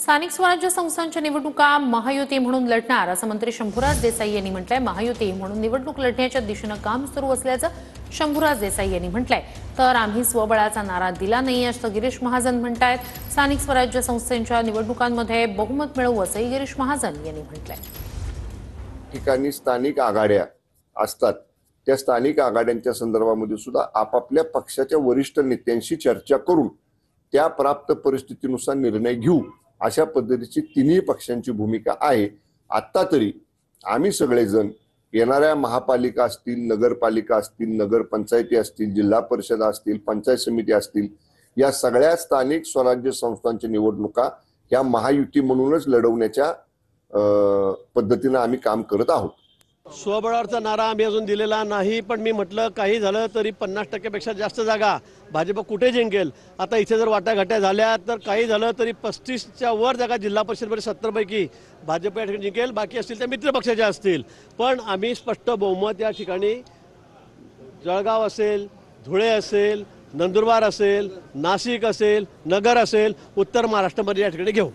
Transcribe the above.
स्थानिक स्वराज्य संस्थांच्या निवडणुका महायुती म्हणून लढणार असं मंत्री शंभूराज देसाई यांनी म्हटलंय। महायुती म्हणून निवडणूक लढण्याच्या दिशेनं काम सुरू असल्याचं शंभूराज देसाई यांनी म्हटलंय। तर आम्ही स्वबळाचा नारा दिला नाही असं गिरीश महाजन म्हणतायत। स्थानिक स्वराज्य संस्थांच्या निवडणुकांमध्ये बहुमत मिळवू असंही गिरीश महाजन यांनी म्हटलंय। ठिकाणी स्थानिक आघाड्या असतात, त्या स्थानिक आघाड्यांच्या संदर्भामध्ये सुद्धा आपापल्या पक्षाच्या वरिष्ठ नेत्यांशी चर्चा करून त्या प्राप्त परिस्थितीनुसार निर्णय घेऊ अशा पद्धतीची तिन्ही पक्षांची भूमिका आहे। आता तरी आम्ही सगळेजण येणाऱ्या महापालिका असतील, नगरपालिका असतील, नगरपंचायती असतील, जिल्हा परिषद असतील, पंचायत समिती असतील, या सगळ्या स्थानिक स्वराज्य संस्थांच्या निवडणुका ह्या महायुती म्हणूनच लढवण्याच्या पद्धतीने आम्ही काम करत आहोत। स्वबळाचा नारा आम्ही अजून दिलेला नाही, पण मी म्हटलं काही झालं तरी 50% पेक्षा जास्त जागा भाजप कुठे जिंकेल। आता इथे जर वाटाघाट्या झाल्या तर काही झालं तरी 35च्या वर जागा जिल्हा परिषदमध्ये 70 पैकी भाजप या ठिकाणी जिंकेल, बाकी असतील त्या मित्र पक्षाच्या असतील। पण आम्ही स्पष्ट बहुमत या ठिकाणी जळगाव असेल, धुळे असेल, नंदुरबार असेल, नाशिक असेल, नगर असेल, उत्तर महाराष्ट्रामध्ये या ठिकाणी घेऊ।